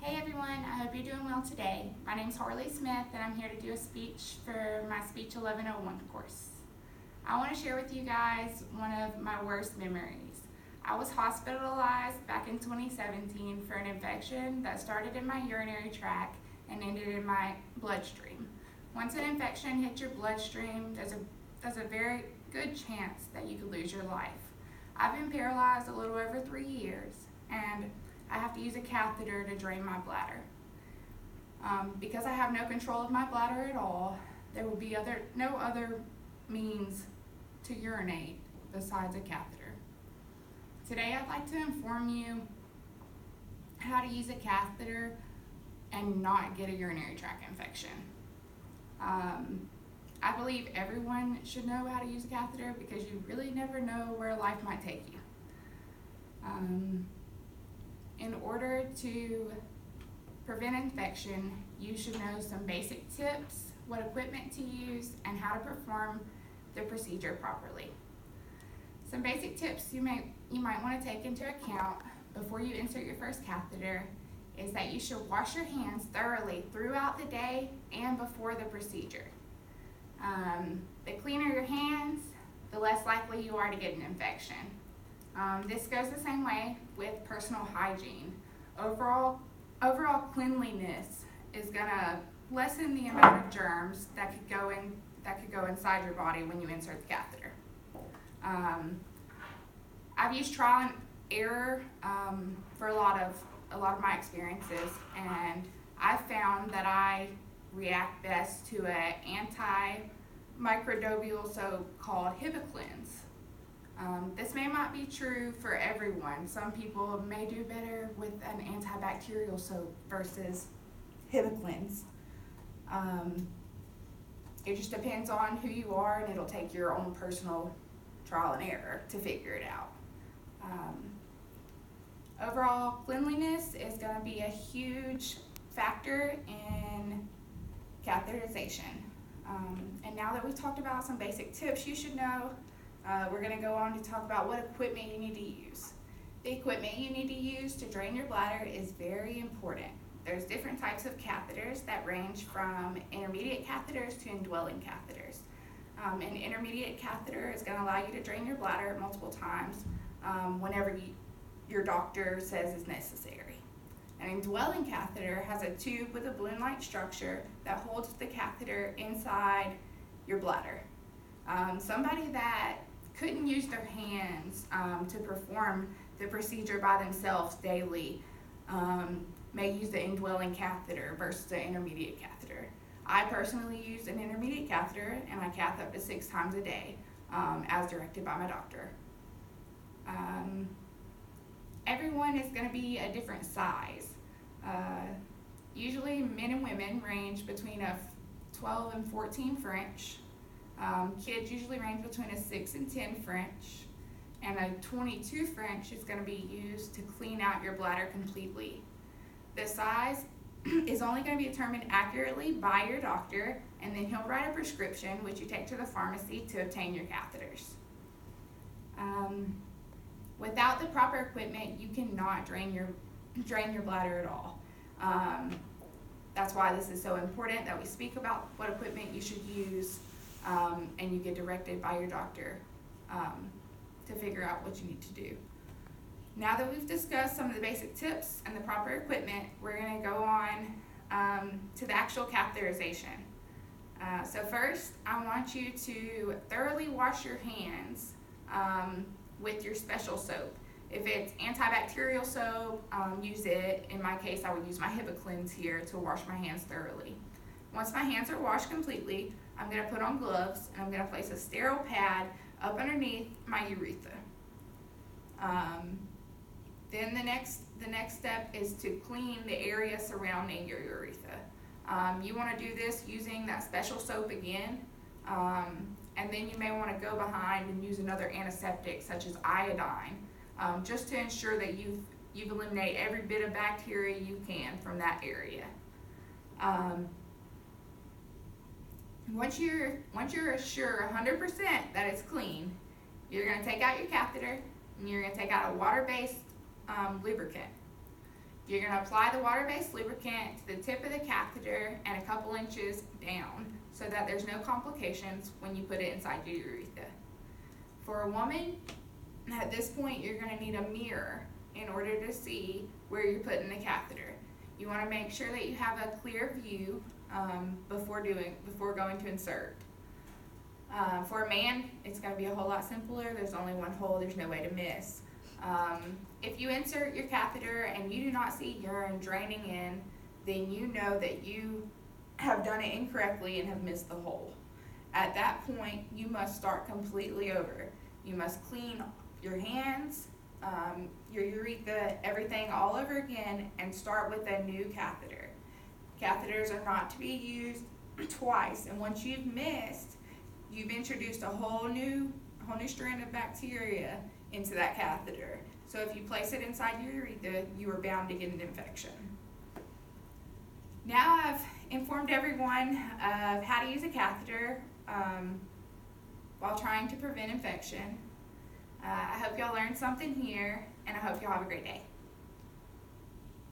Hey everyone, I hope you're doing well today. My name's Harley Smith and I'm here to do a speech for my Speech 1101 course. I want to share with you guys one of my worst memories. I was hospitalized back in 2017 for an infection that started in my urinary tract and ended in my bloodstream. Once an infection hits your bloodstream, there's a very good chance that you could lose your life. I've been paralyzed a little over 3 years and I have to use a catheter to drain my bladder. Because I have no control of my bladder at all, there will be no other means to urinate besides a catheter. Today I'd like to inform you how to use a catheter and not get a urinary tract infection. I believe everyone should know how to use a catheter because you really never know where life might take you. In order to prevent infection, you should know some basic tips, what equipment to use, and how to perform the procedure properly. Some basic tips you might want to take into account before you insert your first catheter is that you should wash your hands thoroughly throughout the day and before the procedure. The cleaner your hands, the less likely you are to get an infection. This goes the same way with personal hygiene. Overall cleanliness is gonna lessen the amount of germs that could go inside your body when you insert the catheter. I've used trial and error for a lot of my experiences, and I've found that I react best to an antimicrobial soap called Hibiclens. This may not be true for everyone. Some people may do better with an antibacterial soap versus Hibiclens. It just depends on who you are, and it'll take your own personal trial and error to figure it out. Overall cleanliness is going to be a huge factor in catheterization. And now that we've talked about some basic tips you should know, we're going to go on to talk about what equipment you need to use. The equipment you need to use to drain your bladder is very important. There's different types of catheters that range from intermediate catheters to indwelling catheters. An intermediate catheter is going to allow you to drain your bladder multiple times whenever your doctor says is necessary. An indwelling catheter has a tube with a balloon-like structure that holds the catheter inside your bladder. Somebody that couldn't use their hands to perform the procedure by themselves daily may use the indwelling catheter versus the intermediate catheter. I personally use an intermediate catheter, and I cath up to 6 times a day as directed by my doctor. Everyone is going to be a different size. Usually men and women range between a 12 and 14 French. Kids usually range between a 6 and 10 French, and a 22 French is going to be used to clean out your bladder completely. The size is only going to be determined accurately by your doctor, and then he'll write a prescription which you take to the pharmacy to obtain your catheters. Without the proper equipment, you cannot drain your bladder at all. That's why this is so important that we speak about what equipment you should use, and you get directed by your doctor to figure out what you need to do. Now that we've discussed some of the basic tips and the proper equipment, we're going to go on to the actual catheterization. So first, I want you to thoroughly wash your hands with your special soap. If it's antibacterial soap, use it. In my case, I would use my Hibiclens here to wash my hands thoroughly. Once my hands are washed completely, I'm going to put on gloves, and I'm going to place a sterile pad up underneath my urethra. Then the next step is to clean the area surrounding your urethra. You want to do this using that special soap again, and then you may want to go behind and use another antiseptic such as iodine, just to ensure that you've eliminated every bit of bacteria you can from that area. Once you're sure 100% that it's clean, you're going to take out your catheter and you're going to take out a water-based lubricant. You're going to apply the water-based lubricant to the tip of the catheter and a couple inches down so that there's no complications when you put it inside your urethra. For a woman, at this point, you're going to need a mirror in order to see where you're putting the catheter. You want to make sure that you have a clear view before going to insert. For a man, it's going to be a whole lot simpler. There's only one hole. There's no way to miss. If you insert your catheter and you do not see urine draining in, then you know that you have done it incorrectly and have missed the hole. At that point, you must start completely over. You must clean your hands, your urethra, everything all over again, and start with a new catheter. Catheters are not to be used twice, and once you've missed, you've introduced a whole new strand of bacteria into that catheter. So if you place it inside your urethra, you are bound to get an infection. Now I've informed everyone of how to use a catheter while trying to prevent infection. I hope y'all learned something here, and I hope y'all have a great day.